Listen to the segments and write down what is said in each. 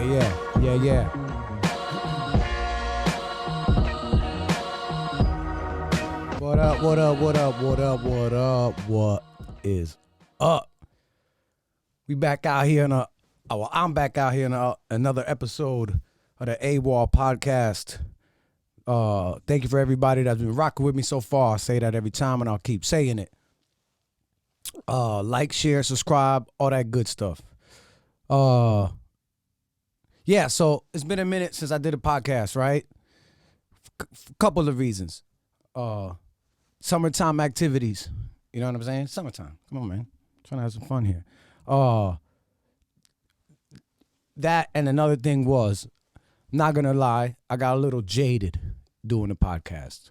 Yeah. What is up? We back out here I'm back out here in another episode of the AWOL podcast. Thank you for everybody that's been rocking with me so far. I say that every time and I'll keep saying it. Like, share, subscribe, all that good stuff. Yeah, so it's been a minute since I did a podcast, right? Couple of reasons. Summertime activities. You know what I'm saying? Summertime. Come on, man. Trying to have some fun here. That and another thing was, not gonna lie, I got a little jaded doing the podcast.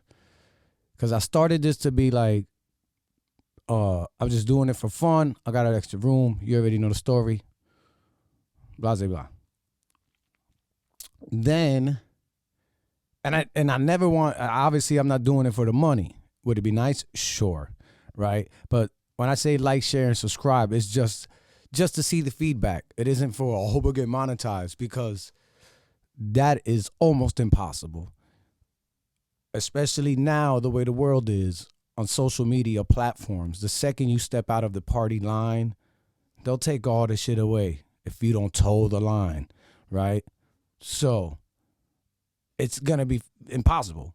Cause I started this to be like, I'm just doing it for fun. I got an extra room. You already know the story. Blah, blah, blah. Then, and I never want, obviously I'm not doing it for the money. Would it be nice? Sure. Right. But when I say like, share, and subscribe, it's just to see the feedback. It isn't for I hope I get monetized, because that is almost impossible. Especially now, the way the world is on social media platforms. The second you step out of the party line, they'll take all the shit away if you don't toe the line, right? So it's going to be impossible.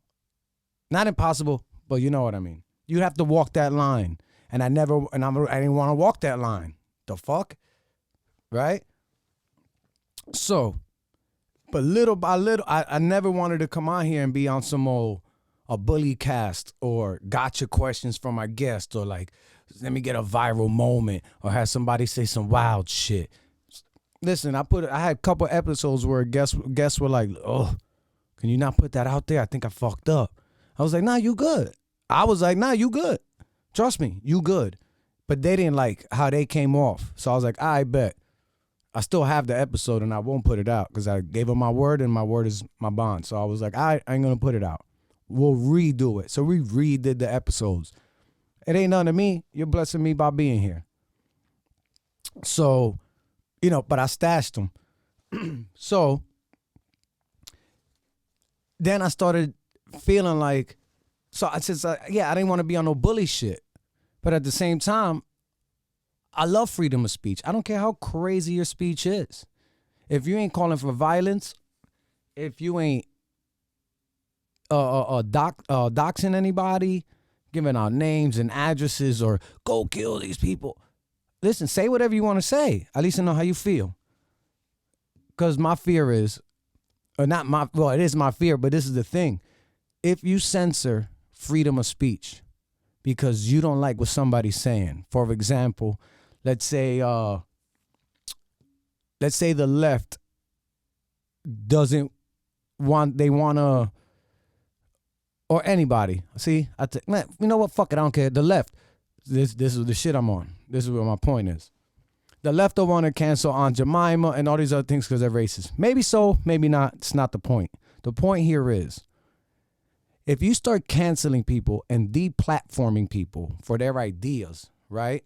Not impossible, but you know what I mean. You have to walk that line. And I didn't want to walk that line. The fuck? Right? So, but little by little, I never wanted to come on here and be on some old a bully cast or gotcha questions from my guest, or like, let me get a viral moment, or have somebody say some wild shit. Listen, I had a couple episodes where guests were like, oh, can you not put that out there? I think I fucked up. I was like, nah, you good. I was like, nah, you good. Trust me, you good. But they didn't like how they came off. So I was like, I bet. I still have the episode and I won't put it out because I gave them my word and my word is my bond. So I was like, I ain't going to put it out. We'll redo it. So we redid the episodes. It ain't nothing to me. You're blessing me by being here. So, but I stashed them. So then I started feeling like, I didn't want to be on no bully shit. But at the same time, I love freedom of speech. I don't care how crazy your speech is. If you ain't calling for violence, if you ain't doxing anybody, giving out names and addresses, or go kill these people. Listen, say whatever you want to say. At least I know how you feel. Because my fear is, it is my fear, but this is the thing. If you censor freedom of speech because you don't like what somebody's saying, for example, let's say the left doesn't want, they want to, or anybody. See, man, you know what? Fuck it, I don't care. The left, this is the shit I'm on. This is where my point is. The left don't want to cancel Aunt Jemima and all these other things because they're racist. Maybe so, maybe not. It's not the point. The point here is, if you start canceling people and deplatforming people for their ideas, right?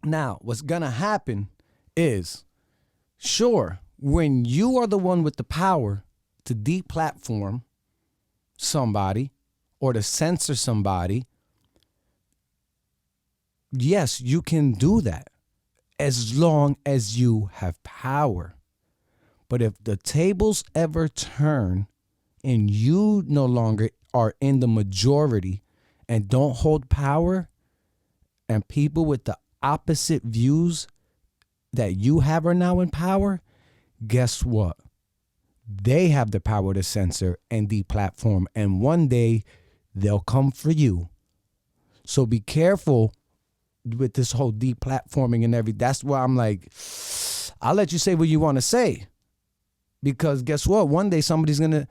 Now, what's going to happen is, sure, when you are the one with the power to deplatform somebody or to censor somebody, yes, you can do that as long as you have power. But if the tables ever turn and you no longer are in the majority and don't hold power, and people with the opposite views that you have are now in power, guess what? They have the power to censor and deplatform, and one day they'll come for you. So be careful with this whole deplatforming and everything. That's why I'm like, I'll let you say what you want to say, because guess what? One day somebody's going to,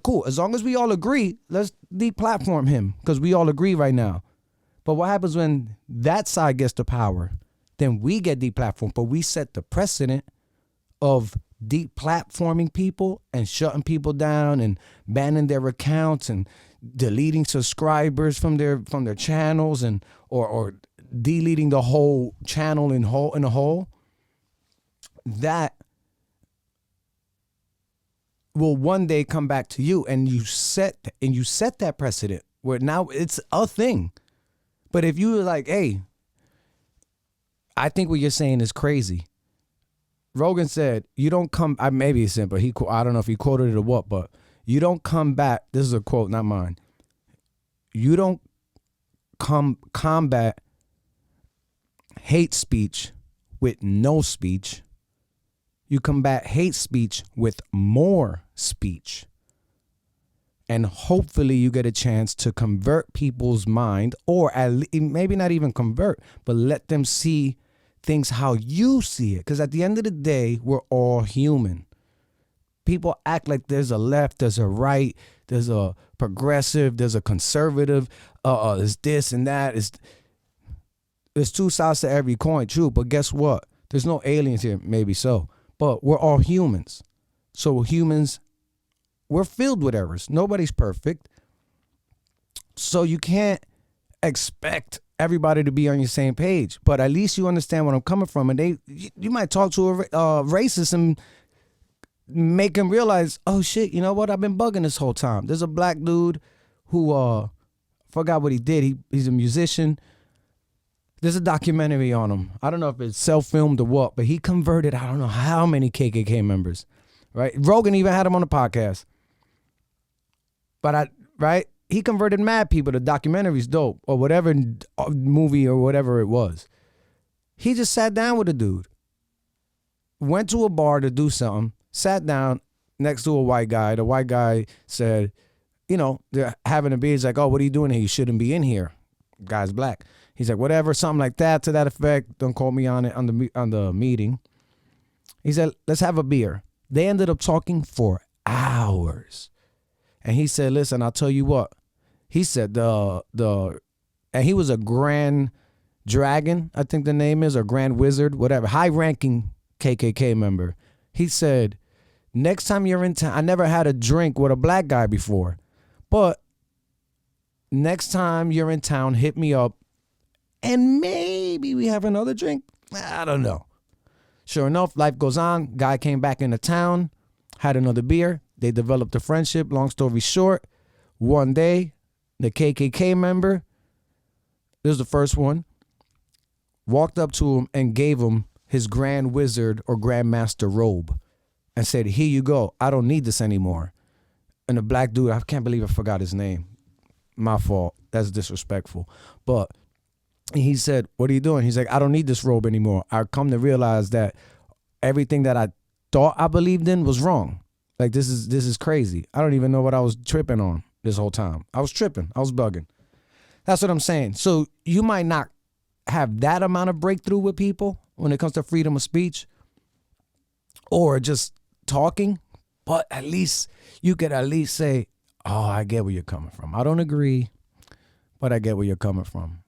cool. As long as we all agree, let's deplatform him, because we all agree right now. But what happens when that side gets the power? Then we get deplatformed, but we set the precedent of deplatforming people and shutting people down and banning their accounts and deleting subscribers from their channels, and or deleting the whole channel in a whole. That will one day come back to you, and you set that precedent where now it's a thing. But if you were like, hey, I think what you're saying is crazy. Rogan said, you don't come, maybe it's simple. I don't know if he quoted it or what, but you don't come back. This is a quote, not mine. You don't combat hate speech with no speech. You combat hate speech with more speech. And hopefully you get a chance to convert people's mind, or maybe not even convert, but let them see things how you see it. Because at the end of the day, we're all human. People act like there's a left, there's a right, there's a progressive, there's a conservative, there's this and that. There's two sides to every coin, true, but guess what? There's no aliens here, maybe so. But we're all humans. So humans, we're filled with errors. Nobody's perfect. So you can't expect everybody to be on your same page. But at least you understand where I'm coming from. And you might talk to a racist and make him realize, oh shit, you know what? I've been bugging this whole time. There's a black dude who forgot what he did. He's a musician. There's a documentary on him. I don't know if it's self-filmed or what, but he converted I don't know how many KKK members, right? Rogan even had him on the podcast. But he converted mad people. The documentary's dope, or whatever movie or whatever it was. He just sat down with a dude, went to a bar to do something, sat down next to a white guy. The white guy said, you know, they're having a beer. He's like, oh, what are you doing here? You shouldn't be in here. Guy's black. He's like, whatever, something like that, to that effect. Don't quote me on it on the meeting. He said, let's have a beer. They ended up talking for hours. And he said, listen, I'll tell you what. He said and he was a Grand Dragon, I think the name is, or Grand Wizard, whatever, high-ranking KKK member. He said, next time you're in town, I never had a drink with a black guy before, but next time you're in town, hit me up, and maybe we have another drink. I don't know. Sure enough, life goes on. Guy came back into town, had another beer. They developed a friendship. Long story short, one day, the KKK member, this was the first one, walked up to him and gave him his Grand Wizard or Grandmaster robe and said, here you go. I don't need this anymore. And the black dude, I can't believe I forgot his name. My fault. That's disrespectful. But he said, what are you doing? He's like, I don't need this robe anymore. I come to realize that everything that I thought I believed in was wrong. Like, this is crazy. I don't even know what I was tripping on this whole time. I was tripping. I was bugging. That's what I'm saying. So you might not have that amount of breakthrough with people when it comes to freedom of speech or just talking, but at least you could at least say, oh, I get where you're coming from. I don't agree, but I get where you're coming from.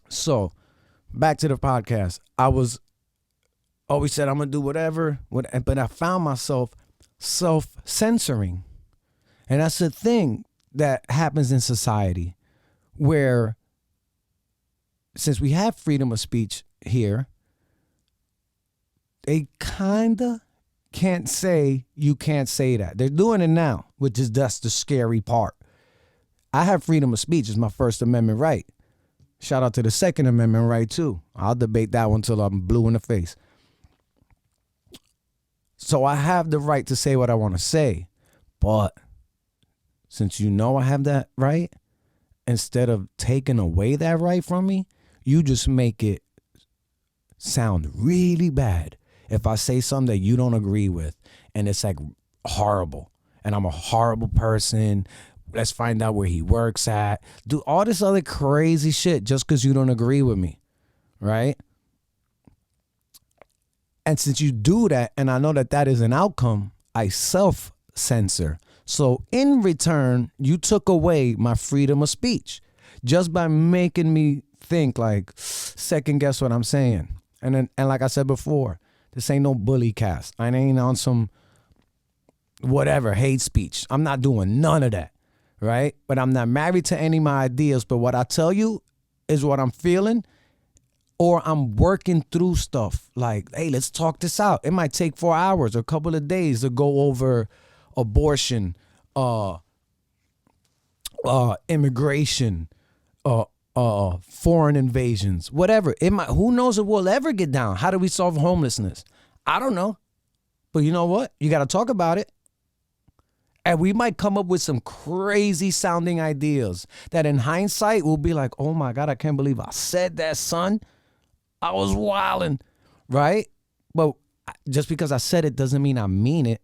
So back to the podcast. I was always said I'm going to do whatever, but I found myself self-censoring. And that's the thing that happens in society where, since we have freedom of speech here, they kind of can't say you can't say that. They're doing it now, that's the scary part. I have freedom of speech. It's my First Amendment right. Shout out to the Second Amendment right, too. I'll debate that one till I'm blue in the face. So I have the right to say what I want to say. But since you know I have that right, instead of taking away that right from me, you just make it sound really bad if I say something that you don't agree with. And it's like horrible. And I'm a horrible person. Let's find out where he works at. Do all this other crazy shit just because you don't agree with me. Right? And since you do that, and I know that that is an outcome, I self-censor. So in return, you took away my freedom of speech just by making me think, like, second guess what I'm saying. And like I said before, this ain't no bully cast. I ain't on some whatever hate speech. I'm not doing none of that, right? But I'm not married to any of my ideas. But what I tell you is what I'm feeling, or I'm working through stuff like, hey, let's talk this out. It might take 4 hours or a couple of days to go over abortion, immigration, foreign invasions, whatever. Who knows if we'll ever get down? How do we solve homelessness? I don't know. But you know what? You got to talk about it. And we might come up with some crazy sounding ideas that in hindsight will be like, oh my God, I can't believe I said that, son. I was wilding, right? But just because I said it doesn't mean I mean it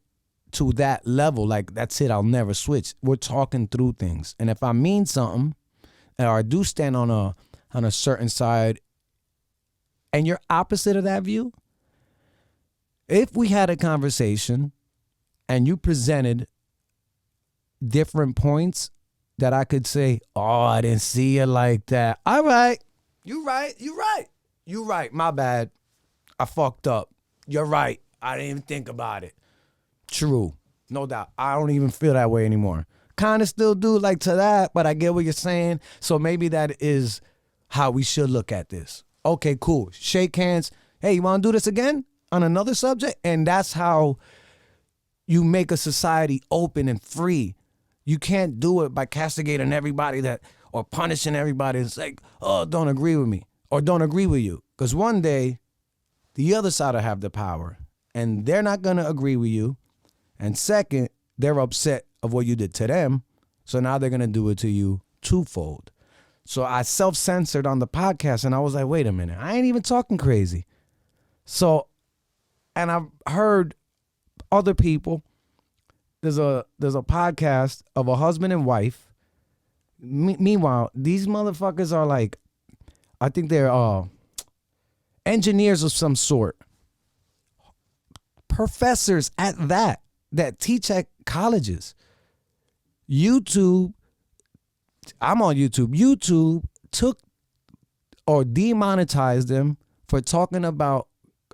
to that level. Like, that's it, I'll never switch. We're talking through things. And if I mean something, or I do stand on a certain side, and you're opposite of that view, if we had a conversation and you presented different points that I could say, oh, I didn't see it like that. All right. You right. My bad. I fucked up. You're right. I didn't even think about it. True. No doubt. I don't even feel that way anymore. Kind of still do like to that, but I get what you're saying. So maybe that is how we should look at this. Okay, cool. Shake hands. Hey, you want to do this again on another subject? And that's how you make a society open and free. You can't do it by castigating everybody or punishing everybody. It's like, oh, don't agree with me or don't agree with you. Because one day, the other side will have the power and they're not going to agree with you. And second, they're upset of what you did to them. So now they're going to do it to you twofold. So I self-censored on the podcast and I was like, wait a minute, I ain't even talking crazy. So, and I've heard other people, there's a podcast of a husband and wife. Meanwhile, these motherfuckers are like, I think they're engineers of some sort. Professors at that teach at colleges. YouTube, I'm on YouTube. YouTube took or demonetized them for talking about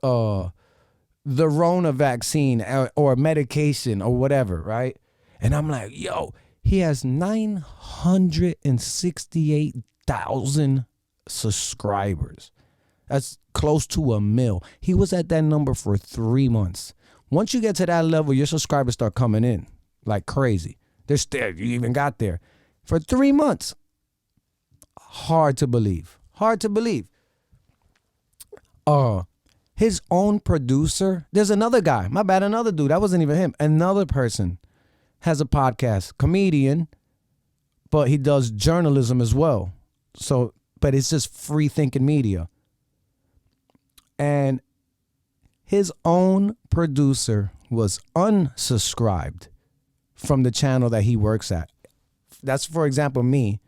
the Rona vaccine or medication or whatever, right? And I'm like, yo, he has 968,000 subscribers. That's close to 1 million. He was at that number for 3 months. Once you get to that level, your subscribers start coming in like crazy. They're still, you even got there. For 3 months. Hard to believe. His own producer, there's another guy, my bad, another dude, that wasn't even him. Another person has a podcast, comedian, but he does journalism as well. So, but it's just free thinking media. And his own producer was unsubscribed from the channel that he works at. That's, for example, me.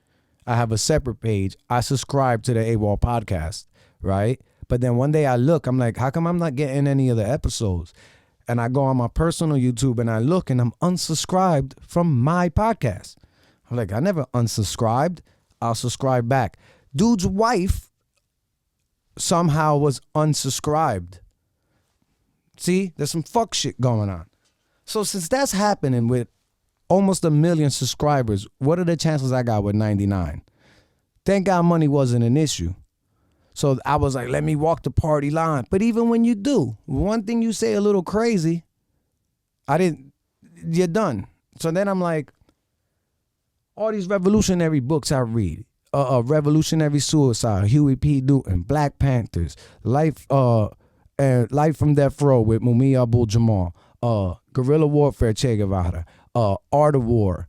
I have a separate page. I subscribe to the AWOL podcast, right? But then one day I look, I'm like, how come I'm not getting any of the episodes? And I go on my personal YouTube and I look and I'm unsubscribed from my podcast. I'm like, I never unsubscribed. I'll subscribe back. Dude's wife somehow was unsubscribed. See, there's some fuck shit going on. So since that's happening with almost 1 million subscribers, what are the chances I got with 99? Thank God money wasn't an issue. So I was like, let me walk the party line. But even when you do, one thing you say a little crazy, you're done. So then I'm like, all these revolutionary books I read, Revolutionary Suicide, Huey P. Newton, Black Panthers, Life from Death Row with Mumia Abu-Jamal, Guerrilla Warfare, Che Guevara, Art of War,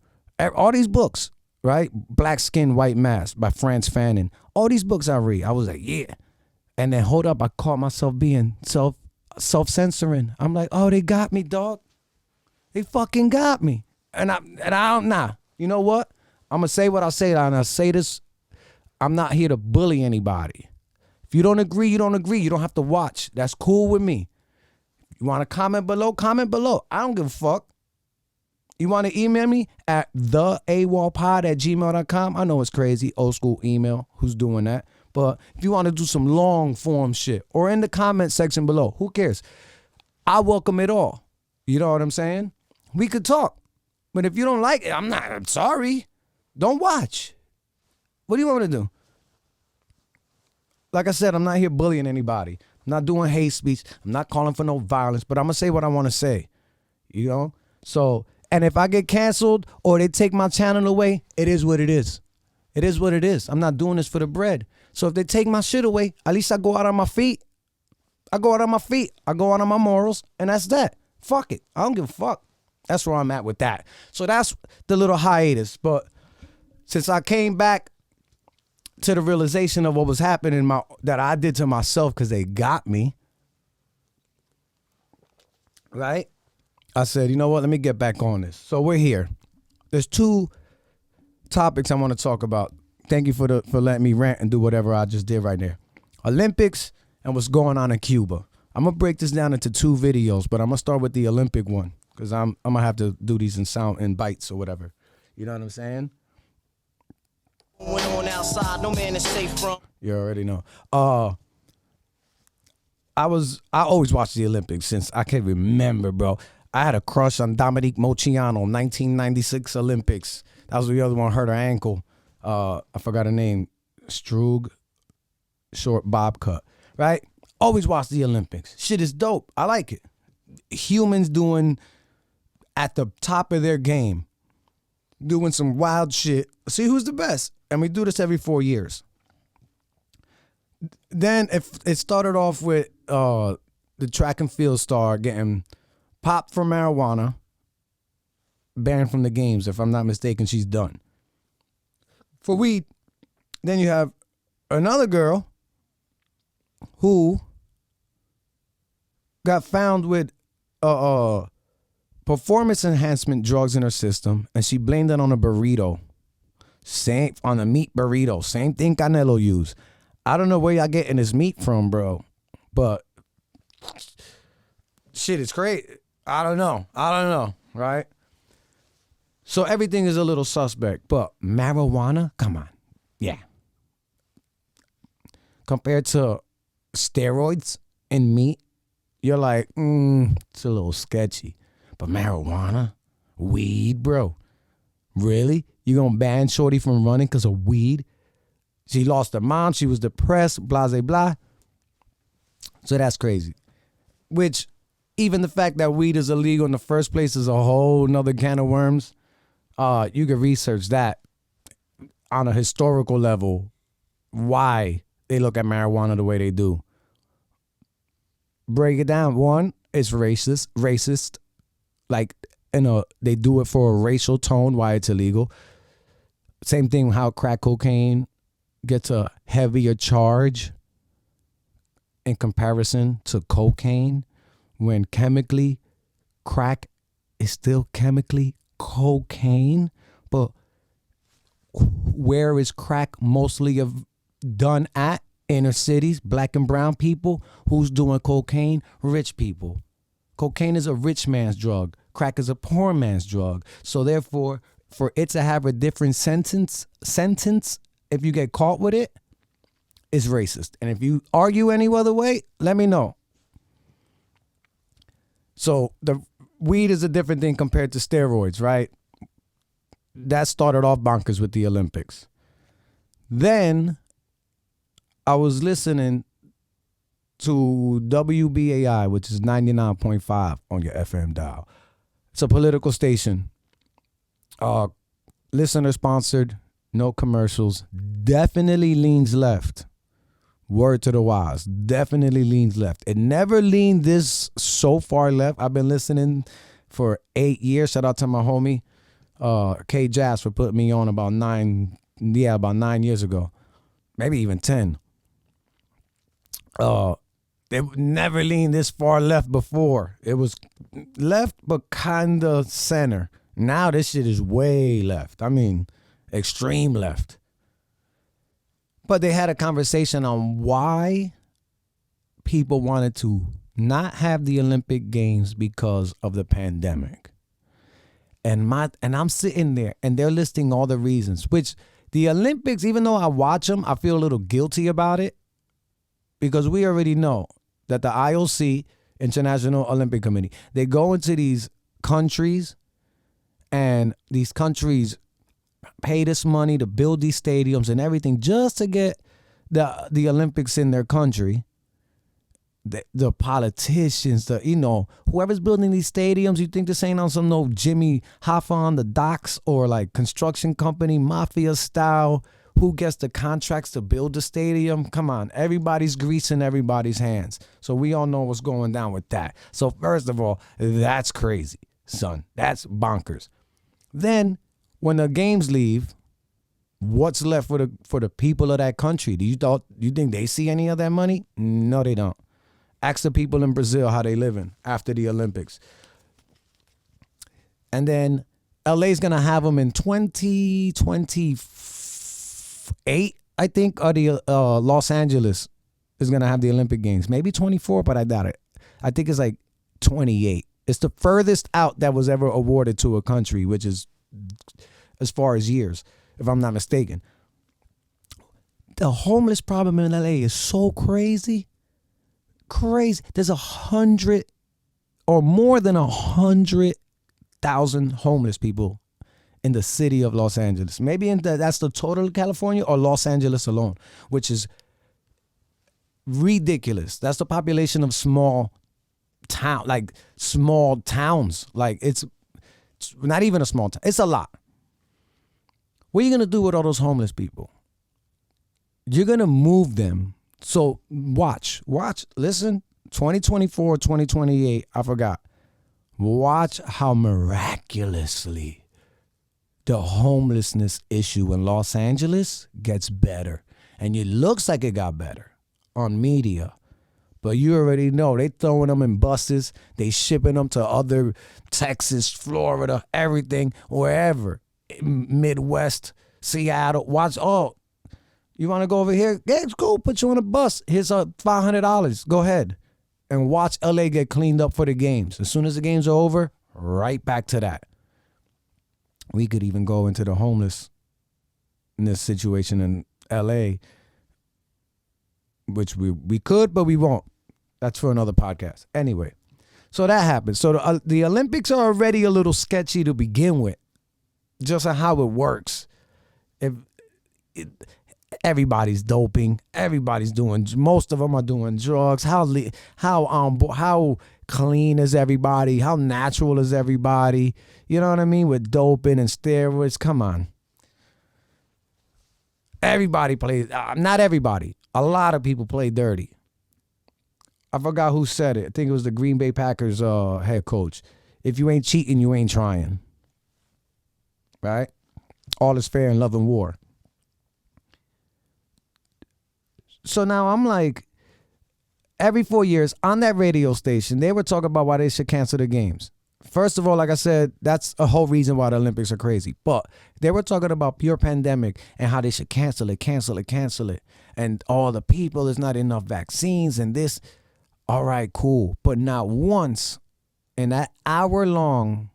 all these books, right? Black Skin, White Mask by Frantz Fanon. All these books I read, I was like, yeah. And then hold up, I caught myself being self-censoring. I'm like, oh, they got me, dog. They fucking got me. And I don't, nah. You know what? I'm going to say what I say, and I say this, I'm not here to bully anybody. If you don't agree, you don't agree. You don't have to watch. That's cool with me. You want to comment below? Comment below. I don't give a fuck. You want to email me at theawolpod@gmail.com? I know it's crazy, old school email. Who's doing that? But if you want to do some long form shit or in the comment section below, who cares? I welcome it all. You know what I'm saying? We could talk. But if you don't like it, I'm sorry. Don't watch. What do you want me to do? Like I said, I'm not here bullying anybody. I'm not doing hate speech. I'm not calling for no violence, but I'm going to say what I want to say. You know? So And if I get canceled or they take my channel away, it is what it is. It is what it is. I'm not doing this for the bread. So if they take my shit away, at least I go out on my feet. I go out on my feet. I go out on my morals, and that's that. Fuck it. I don't give a fuck. That's where I'm at with that. So that's the little hiatus. But since I came back to the realization of what was happening that I did to myself because they got me, right? I said, you know what? Let me get back on this. So we're here. There's 2 topics I want to talk about. Thank you for letting me rant and do whatever I just did right there. Olympics and what's going on in Cuba. I'm going to break this down into 2 videos, but I'm going to start with the Olympic one because I'm going to have to do these in bites or whatever. You know what I'm saying? Went on outside, no man is safe from. You already know. I always watched the Olympics since I can remember, bro. I had a crush on Dominique Moceanu, 1996 Olympics. That was the other one, hurt her ankle. I forgot her name. Strug, short bob cut, right? Always watch the Olympics. Shit is dope. I like it. Humans doing at the top of their game, doing some wild shit. See who's the best. And we do this every 4 years. Then if it started off with the track and field star getting popped for marijuana, banned from the games. If I'm not mistaken, she's done. For weed, then you have another girl who got found with performance enhancement drugs in her system, and she blamed it on a burrito. On a meat burrito. Same thing Canelo used. I don't know where y'all getting this meat from, bro. But shit is crazy. I don't know, right? So everything is a little suspect. But marijuana, come on. Yeah. Compared to steroids and meat, you're like, it's a little sketchy. But marijuana, weed, bro. Really? You gonna ban Shorty from running because of weed? She lost her mom. She was depressed, blah, blah, blah. So that's crazy. Which, even the fact that weed is illegal in the first place is a whole nother can of worms. You can research that on a historical level, why they look at marijuana the way they do. Break it down. One, it's racist. Like, they do it for a racial tone, why it's illegal. Same thing how crack cocaine gets a heavier charge in comparison to cocaine, when chemically crack is still chemically cocaine. But where is crack mostly done at? Inner cities, black and brown people. Who's doing cocaine? Rich people. Cocaine is a rich man's drug. Crack is a poor man's drug. So therefore, for it to have a different sentence, if you get caught with it, is racist. And if you argue any other way, let me know. So the weed is a different thing compared to steroids, right? That started off bonkers with the Olympics. Then I was listening to WBAI, which is 99.5 on your FM dial. It's a political station. Listener sponsored, no commercials. Definitely leans left. Word to the wise. Definitely leans left. It never leaned this so far left. I've been listening for 8 years. Shout out to my homie K Jazz for putting me on about 9 years ago. Maybe even 10. It never leaned this far left before. It was left, but kind of center. Now this shit is way left. I mean, extreme left. But they had a conversation on why people wanted to not have the Olympic Games because of the pandemic. And I'm sitting there and they're listing all the reasons, which the Olympics, even though I watch them, I feel a little guilty about it, because we already know that the IOC, International Olympic Committee, they go into these countries and these countries pay this money to build these stadiums and everything just to get the Olympics in their country. the politicians, whoever's building these stadiums, you think this ain't on some no Jimmy Hoffa on the docks or like construction company, mafia style? Who gets the contracts to build the stadium? Come on, everybody's greasing everybody's hands. So we all know what's going down with that. So first of all, that's crazy, son. That's bonkers. Then when the games leave, what's left for the people of that country? Do you think they see any of that money? No, they don't. Ask the people in Brazil how they living after the Olympics. And then LA's gonna have them in 2028, I think, or the Los Angeles is gonna have the Olympic Games. Maybe 24, but I doubt it. I think it's like 28. It's the furthest out that was ever awarded to a country, which is as far as years, if I'm not mistaken. The homeless problem in LA is so crazy. Crazy. There's 100 or more than 100,000 homeless people in the city of Los Angeles. Maybe that's the total California or Los Angeles alone, which is ridiculous. That's the population of small towns. Like it's not even a small town. It's a lot. What are you going to do with all those homeless people? You're going to move them. So watch, listen, 2024, 2028, I forgot. Watch how miraculously the homelessness issue in Los Angeles gets better. And it looks like it got better on media. But you already know they throwing them in buses. They shipping them to other Texas, Florida, everything, wherever. Midwest, Seattle. Watch, you want to go over here? Yeah, it's cool. Put you on a bus. Here's $500. Go ahead. And watch LA get cleaned up for the games. As soon as the games are over, right back to that. We could even go into the homelessness situation in LA, which we could, but we won't. That's for another podcast. Anyway, so that happened. So the Olympics are already a little sketchy to begin with, just on how it works. Everybody's doping. Most of them are doing drugs. How clean is everybody? How natural is everybody? You know what I mean? With doping and steroids. Come on. Everybody plays. Not everybody. A lot of people play dirty. I forgot who said it. I think it was the Green Bay Packers head coach. If you ain't cheating, you ain't trying. Right? All is fair in love and war. So now I'm like, every 4 years on that radio station, they were talking about why they should cancel the games. First of all, like I said, that's a whole reason why the Olympics are crazy. But they were talking about pure pandemic and how they should cancel it. And all the people, there's not enough vaccines and this. All right, cool. But not once in that hour-long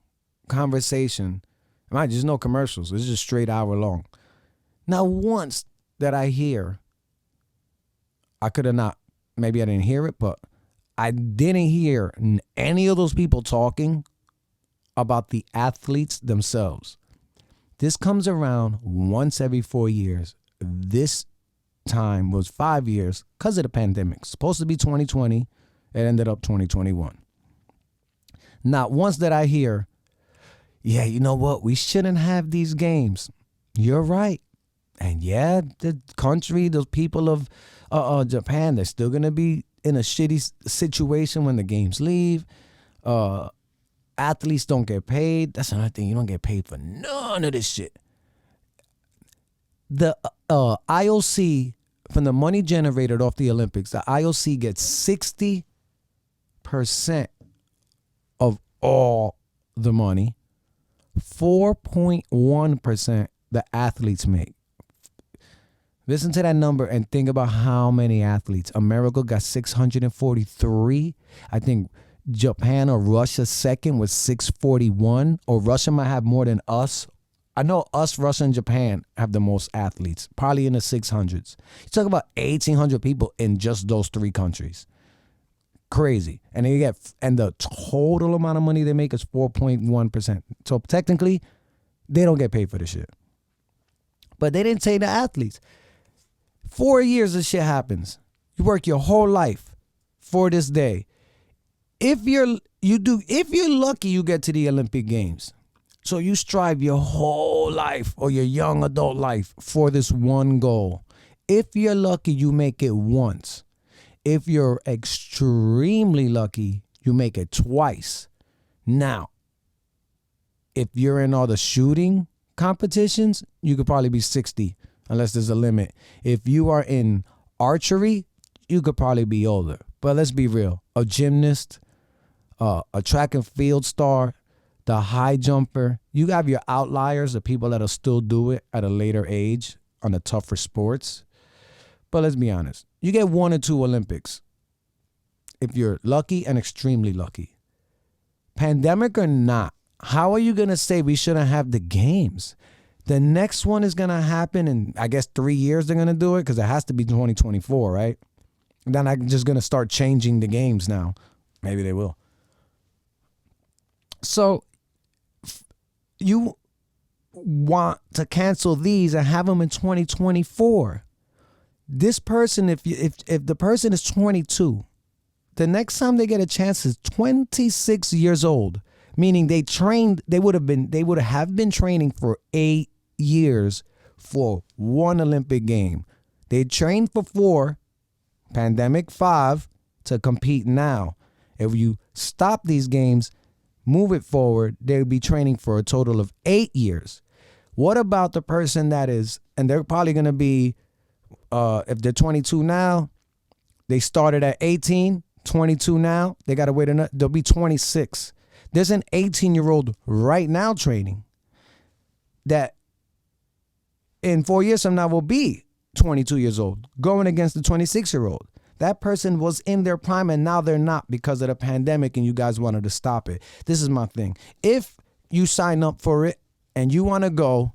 conversation, mind you, there's no commercials. It's just straight hour long. Not once that I hear, I could have not, maybe I didn't hear it, but I didn't hear any of those people talking about the athletes themselves. This comes around once every 4 years. This time was 5 years because of the pandemic. Supposed to be 2020. It ended up 2021. Not once did I hear, yeah, you know what? We shouldn't have these games. You're right. And yeah, the country, those people of Japan, they're still going to be in a shitty situation when the games leave. Athletes don't get paid. That's another thing. You don't get paid for none of this shit. The IOC, from the money generated off the Olympics, the IOC gets 60% of all the money. 4.1% the athletes make. Listen to that number and think about how many athletes. America got 643. I think Japan or Russia second with 641. Or Russia might have more than us. I know us, Russia, and Japan have the most athletes. Probably in the 600s. You talk about 1,800 people in just those three countries. Crazy. And the total amount of money they make is 4.1%. So technically, they don't get paid for this shit. But they didn't say the athletes. 4 years this shit happens. You work your whole life for this day. If you're lucky, you get to the Olympic Games. So you strive your whole life or your young adult life for this one goal. If you're lucky, you make it once. If you're extremely lucky, you make it twice. Now, if you're in all the shooting competitions, you could probably be 60, unless there's a limit. If you are in archery, you could probably be older. But let's be real. A gymnast, a track and field star, the high jumper, you have your outliers, the people that'll still do it at a later age on the tougher sports. But let's be honest. You get 1 or 2 Olympics if you're lucky and extremely lucky. Pandemic or not, how are you going to say we shouldn't have the games? The next one is going to happen in, I guess, 3 years they're going to do it because it has to be 2024, right? Then I'm just going to start changing the games now. Maybe they will. So you want to cancel these and have them in 2024. This person, if the person is 22, the next time they get a chance is 26 years old, meaning they would have been training for 8 years for one Olympic game. They trained for 4, pandemic 5, to compete now. If you stop these games, move it forward, they'll be training for a total of 8 years. What about the person that is, and they're probably going to be, if they're 22 now, they started at 18, 22 now, they got to wait another, they'll be 26. There's an 18-year-old right now training that in 4 years from now will be 22 years old, going against the 26-year-old. That person was in their prime and now they're not because of the pandemic and you guys wanted to stop it. This is my thing. If you sign up for it and you want to go,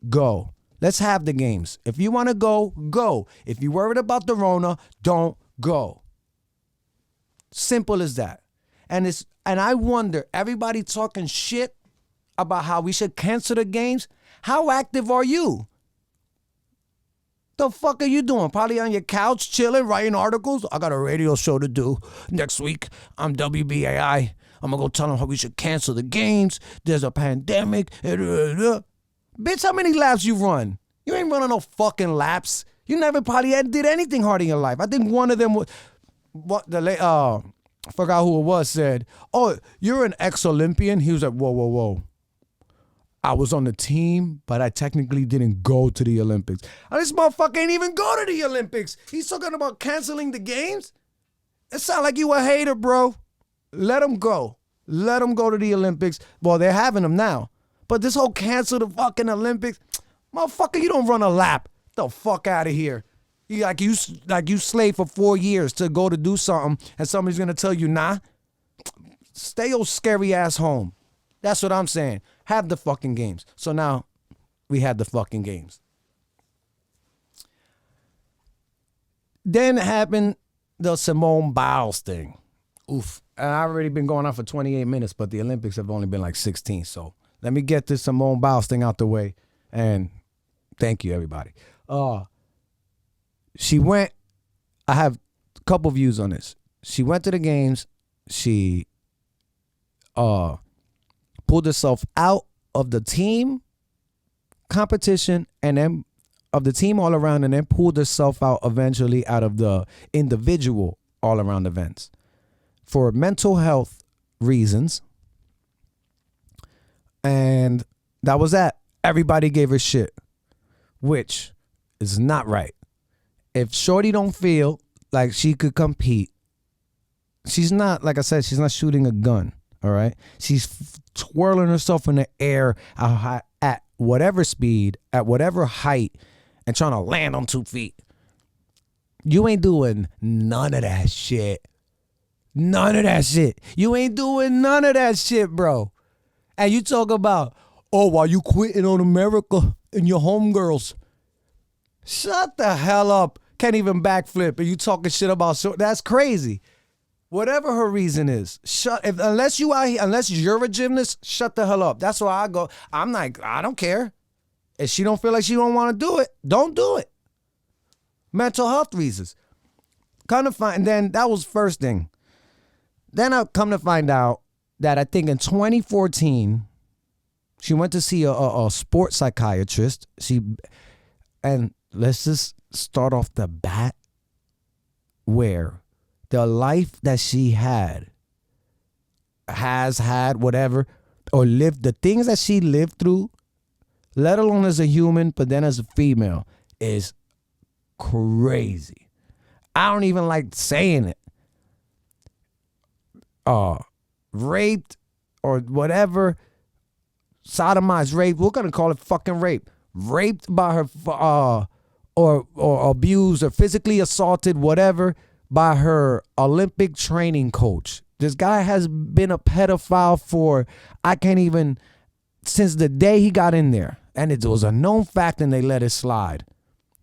go. Let's have the games. If you want to go, go. If you're worried about the Rona, don't go. Simple as that. And I wonder, everybody talking shit about how we should cancel the games. How active are you? The fuck are you doing? Probably on your couch, chilling, writing articles. I got a radio show to do next week. I'm WBAI. I'm going to go tell them how we should cancel the games. There's a pandemic. Bitch, how many laps you run? You ain't running no fucking laps. You never probably did anything hard in your life. I think one of them was, I forgot who it was, said, oh, you're an ex-Olympian? He was like, whoa, whoa, whoa. I was on the team, but I technically didn't go to the Olympics. And this motherfucker ain't even go to the Olympics. He's talking about canceling the games? It sounds like you a hater, bro. Let him go. Let him go to the Olympics. Well, they're having them now. But this whole cancel the fucking Olympics, motherfucker, you don't run a lap. Get the fuck out of here. You slaved for 4 years to go to do something, and somebody's gonna tell you, nah, stay your scary ass home. That's what I'm saying. Have the fucking games. So now we had the fucking games. Then happened the Simone Biles thing. Oof. And I've already been going on for 28 minutes, but the Olympics have only been like 16. So let me get this Simone Biles thing out the way. And thank you, everybody. She went, I have a couple views on this. She went to the games. She pulled herself out of the team competition and then of the team all around, and then pulled herself out eventually out of the individual all around events for mental health reasons. And that was that. Everybody gave her shit, which is not right. If Shorty don't feel like she could compete, she's not, like I said, she's not shooting a gun, all right? She's twirling herself in the air at whatever speed, at whatever height, and trying to land on 2 feet. You ain't doing none of that shit. None of that shit. You ain't doing none of that shit, bro. And you talk about, oh, why you quitting on America and your homegirls? Shut the hell up. Can't even backflip and you talking shit about, that's crazy. Whatever her reason is, unless you're a gymnast, shut the hell up. That's why I go. I'm like, I don't care. If she don't feel like she don't want to do it, don't do it. Mental health reasons. Come to find, then that was first thing. Then I come to find out that I think in 2014, she went to see a sports psychiatrist. And let's just start off the bat where the life that she has had, whatever, or lived, the things that she lived through, let alone as a human, but then as a female, is crazy. I don't even like saying it. Raped or whatever, sodomized, raped. We're gonna call it fucking rape. Raped by her, or abused or physically assaulted, whatever, by her Olympic training coach. This guy has been a pedophile for, I can't even, since the day he got in there. And it was a known fact and they let it slide.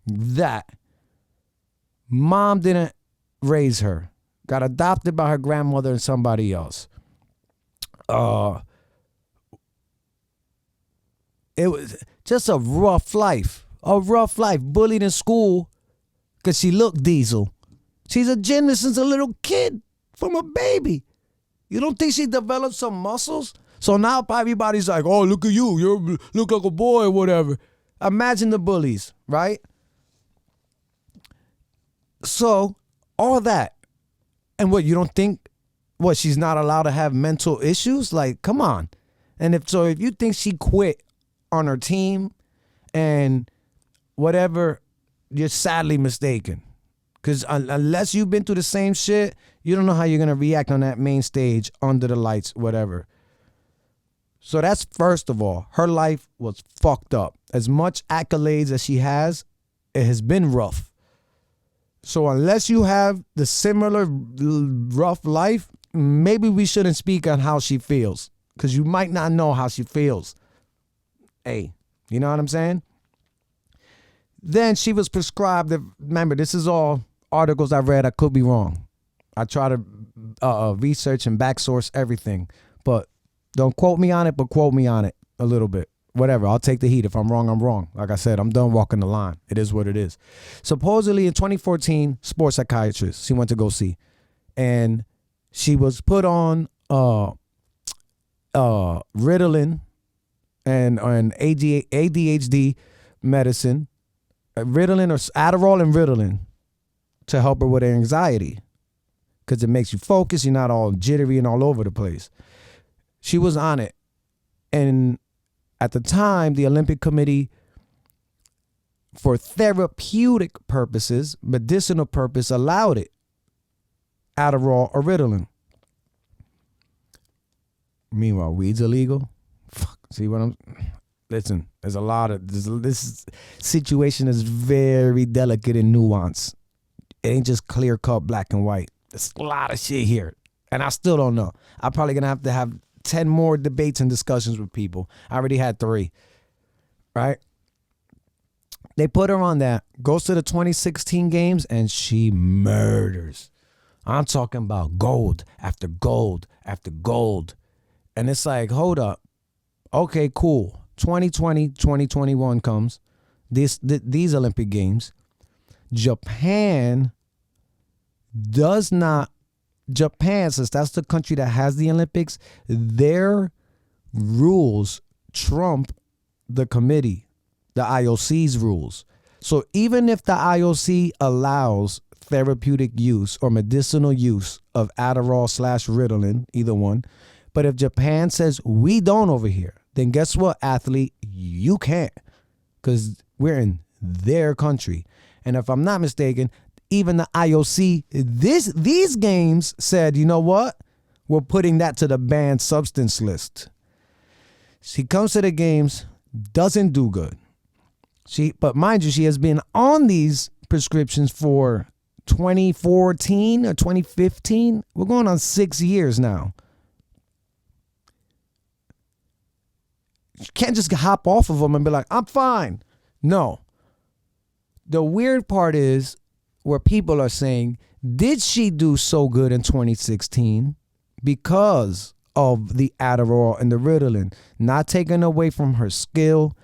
That mom didn't raise her. Got adopted by her grandmother and somebody else. It was just a rough life. Bullied in school because she looked diesel. She's a gymnast since a little kid, from a baby. You don't think she developed some muscles? So now everybody's like, oh, look at you. You look like a boy or whatever. Imagine the bullies, right? So all that. And what, you don't think, what, she's not allowed to have mental issues? Like, come on. And if you think she quit on her team and whatever, you're sadly mistaken. Because unless you've been through the same shit, you don't know how you're going to react on that main stage, under the lights, whatever. So that's first of all. Her life was fucked up. As much accolades as she has, it has been rough. So unless you have the similar rough life, maybe we shouldn't speak on how she feels. Because you might not know how she feels. Hey, you know what I'm saying? Then she was prescribed, remember, this is all articles I read. I could be wrong. I try to research and back source everything. But don't quote me on it, but quote me on it a little bit. Whatever, I'll take the heat. If I'm wrong, I'm wrong. Like I said, I'm done walking the line. It is what it is. Supposedly in 2014, sports psychiatrist she went to go see. And she was put on Ritalin and ADHD medicine. Ritalin or Adderall and Ritalin to help her with anxiety. Because it makes you focus. You're not all jittery and all over the place. She was on it. And at the time, the Olympic Committee, for therapeutic purposes, medicinal purpose, allowed it. Adderall or Ritalin. Meanwhile, weed's illegal. Fuck. See what I'm... Listen, there's a lot of... This situation is very delicate and nuanced. It ain't just clear cut black and white. There's a lot of shit here. And I still don't know. I'm probably going to have 10 more debates and discussions with people. I already had 3. Right? They put her on that. Goes to the 2016 games and she murders. I'm talking about gold after gold after gold. And it's like, hold up. Okay, cool. 2020, 2021 comes. These Olympic Games. Japan, since that's the country that has the Olympics, their rules trump the committee, the IOC's rules. So even if the IOC allows therapeutic use or medicinal use of Adderall / Ritalin, either one, but if Japan says we don't over here, then guess what, athlete? You can't, because we're in their country. And if I'm not mistaken, even the IOC, these games said, you know what? We're putting that to the banned substance list. She comes to the games, doesn't do good. But mind you, she has been on these prescriptions for 2014 or 2015. We're going on 6 years now. You can't just hop off of them and be like, I'm fine. No. The weird part is where people are saying, did she do so good in 2016 because of the Adderall and the Ritalin? Not taken away from her skill,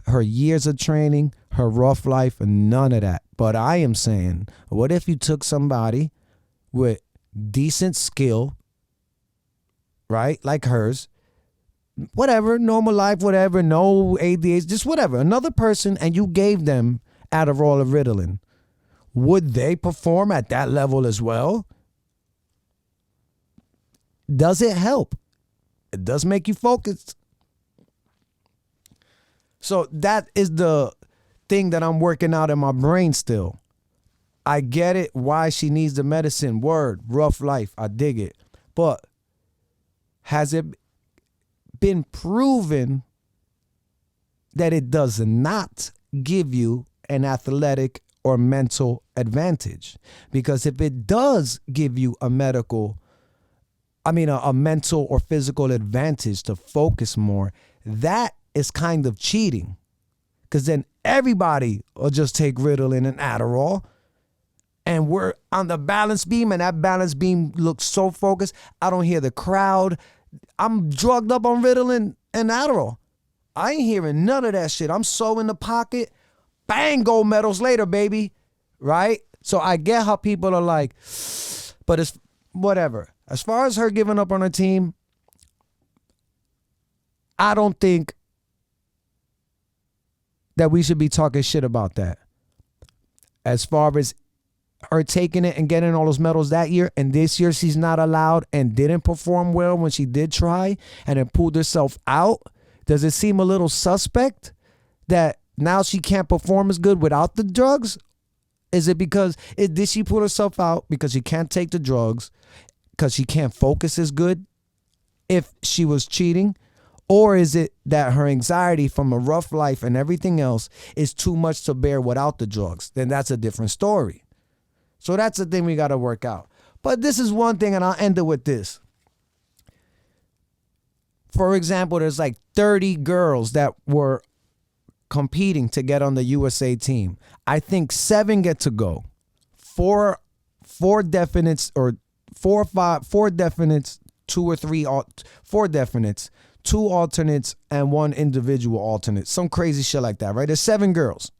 her years of training, her rough life, and none of that. But I am saying, what if you took somebody with decent skill, right, like hers, whatever, normal life, whatever, no ADHD, just whatever, another person, and you gave them Adderall or Ritalin? Would they perform at that level as well? Does it help? It does make you focused. So that is the thing that I'm working out in my brain still. I get it, why she needs the medicine. Word, rough life, I dig it. But has it been proven that it does not give you an athletic or mental advantage? Because if it does give you a mental or physical advantage to focus more, that is kind of cheating. Because then everybody will just take Ritalin and Adderall, and we're on the balance beam, and that balance beam looks so focused. I don't hear the crowd. I'm drugged up on Ritalin and Adderall. I ain't hearing none of that shit. I'm so in the pocket. Bang, gold medals later, baby. Right? So I get how people are like, but it's whatever. As far as her giving up on her team, I don't think that we should be talking shit about that. As far as her taking it and getting all those medals that year, and this year she's not allowed and didn't perform well when she did try and then pulled herself out, does it seem a little suspect that now she can't perform as good without the drugs? Is it because, did she pull herself out because she can't take the drugs, because she can't focus as good if she was cheating? Or is it that her anxiety from a rough life and everything else is too much to bear without the drugs? Then that's a different story. So that's the thing we got to work out. But this is one thing, and I'll end it with this. For example, there's like 30 girls that were competing to get on the USA team. I think 7 get to go. Four definites, 2 or 3, 4 definites, 2 alternates, and 1 individual alternate. Some crazy shit like that, right? There's 7 girls.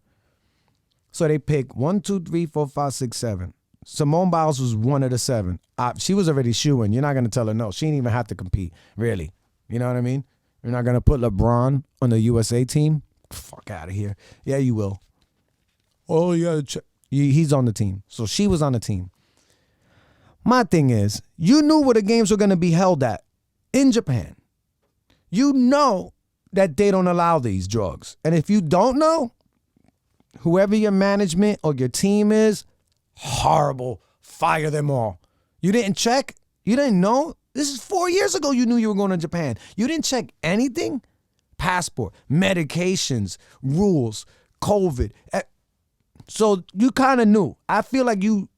So they pick 1, 2, 3, 4, 5, 6, 7. Simone Biles was one of the 7. She was already shooing. You're not going to tell her no. She didn't even have to compete, really. You know what I mean? You're not going to put LeBron on the USA team? Fuck out of here. Yeah, you will. Oh, yeah. He's on the team. So she was on the team. My thing is, you knew where the games were going to be held at in Japan. You know that they don't allow these drugs. And if you don't know, whoever your management or your team is, horrible. Fire them all. You didn't check? You didn't know? This is 4 years ago you knew you were going to Japan. You didn't check anything? Passport, medications, rules, COVID. So you kind of knew. I feel like you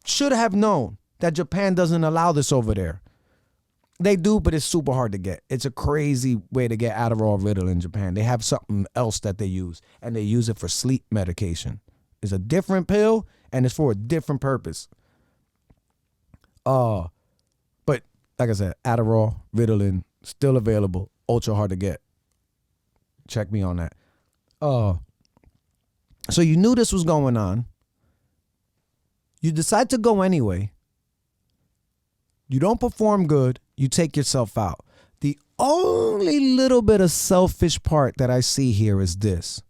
should have known that Japan doesn't allow this over there. They do, but it's super hard to get. It's a crazy way to get Adderall, Ritalin in Japan. They have something else that they use, and they use it for sleep medication. It's a different pill, and it's for a different purpose. But like I said, Adderall, Ritalin, still available, ultra hard to get. Check me on that. So you knew this was going on. You decide to go anyway. You don't perform good. You take yourself out. The only little bit of selfish part that I see here is this.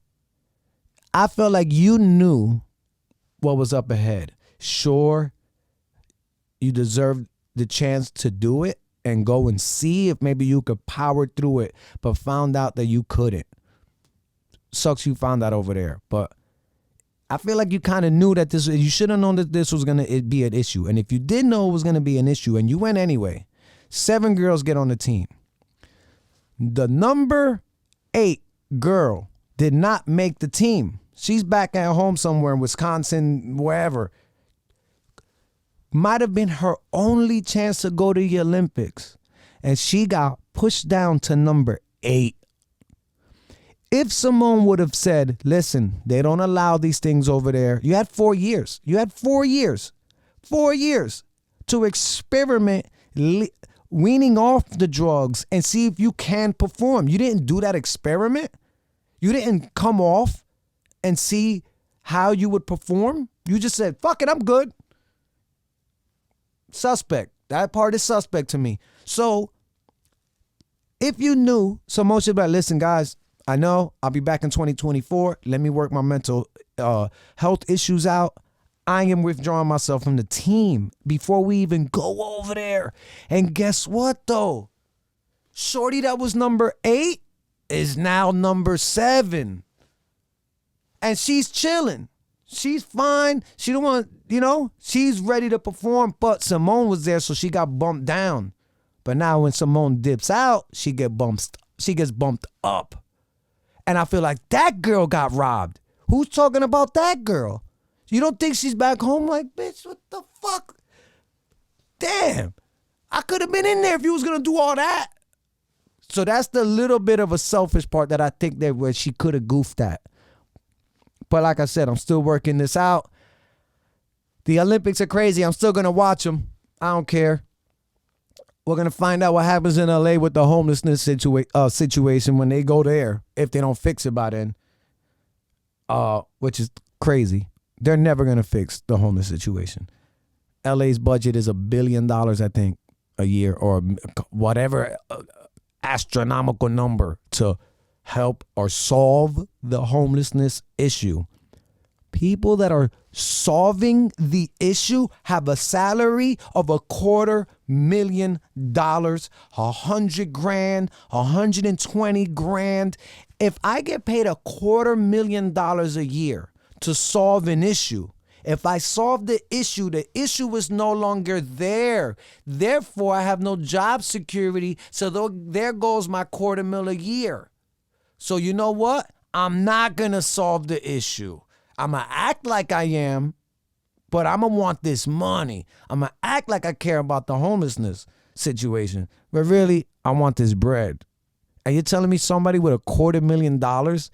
I felt like you knew what was up ahead. Sure, you deserved the chance to do it and go and see if maybe you could power through it, but found out that you couldn't. Sucks you found that over there. But I feel like you kind of knew that you should have known that this was going to be an issue. And if you did know it was going to be an issue and you went anyway, 7 girls get on the team. The number 8 girl did not make the team. She's back at home somewhere in Wisconsin, wherever. Might have been her only chance to go to the Olympics. And she got pushed down to number 8. If Simone would have said, listen, they don't allow these things over there. You had 4 years. You had 4 years. 4 years to experiment weaning off the drugs and see if you can perform. You didn't do that experiment. You didn't come off and see how you would perform? You just said, fuck it, I'm good. Suspect. That part is suspect to me. So if you knew, so most people are like, listen, guys, I know I'll be back in 2024. Let me work my mental health issues out. I am withdrawing myself from the team before we even go over there. And guess what, though? Shorty that was number 8 is now number 7. And she's chilling. She's fine. She don't want, she's ready to perform. But Simone was there, so she got bumped down. But now when Simone dips out, she gets bumped up. And I feel like that girl got robbed. Who's talking about that girl? You don't think she's back home like, bitch, what the fuck? Damn. I could have been in there if you was going to do all that. So that's the little bit of a selfish part that I think that where she could have goofed at. But like I said, I'm still working this out. The Olympics are crazy. I'm still going to watch them. I don't care. We're going to find out what happens in LA with the homelessness situation when they go there, if they don't fix it by then, which is crazy. They're never going to fix the homeless situation. LA's budget is $1 billion, I think, a year or whatever astronomical number to help or solve the homelessness issue. People that are solving the issue have a salary of $250,000, $100,000, $120,000. If I get paid $250,000 a year to solve an issue, if I solve the issue is no longer there. Therefore, I have no job security. So there goes my $250,000 a year. So you know what? I'm not going to solve the issue. I'm going to act like I am, but I'm going to want this money. I'm going to act like I care about the homelessness situation. But really, I want this bread. And you're telling me somebody with $250,000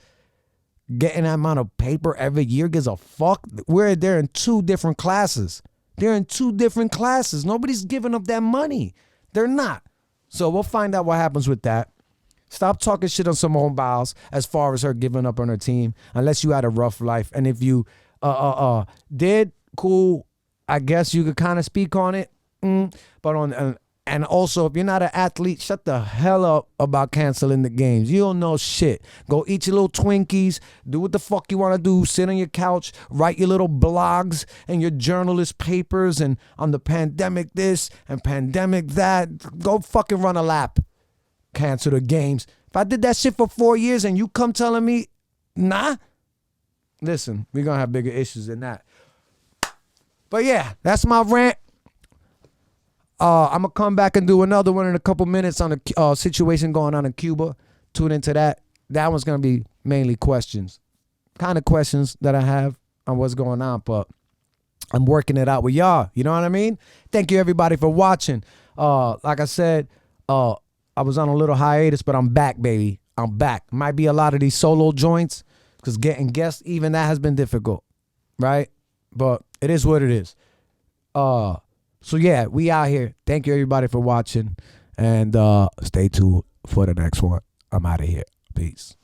getting that amount of paper every year gives a fuck? They're in 2 different classes. They're in 2 different classes. Nobody's giving up that money. They're not. So we'll find out what happens with that. Stop talking shit on Simone Biles as far as her giving up on her team, unless you had a rough life. And if you did, cool, I guess you could kind of speak on it. But and also, if you're not an athlete, shut the hell up about canceling the games. You don't know shit. Go eat your little Twinkies, do what the fuck you want to do, sit on your couch, write your little blogs and your journalist papers and on the pandemic this and pandemic that. Go fucking run a lap. Cancel the games. If I did that shit for 4 years and you come telling me, nah, listen, we're going to have bigger issues than that. But yeah, that's my rant. I'm going to come back and do another one in a couple minutes on the situation going on in Cuba. Tune into that. That one's going to be mainly questions. Kind of questions that I have on what's going on, but I'm working it out with y'all. You know what I mean? Thank you, everybody, for watching. Like I said, I was on a little hiatus, but I'm back, baby. I'm back. Might be a lot of these solo joints because getting guests, even that has been difficult, right? But it is what it is. So yeah, we out here. Thank you, everybody, for watching. And stay tuned for the next one. I'm out of here. Peace.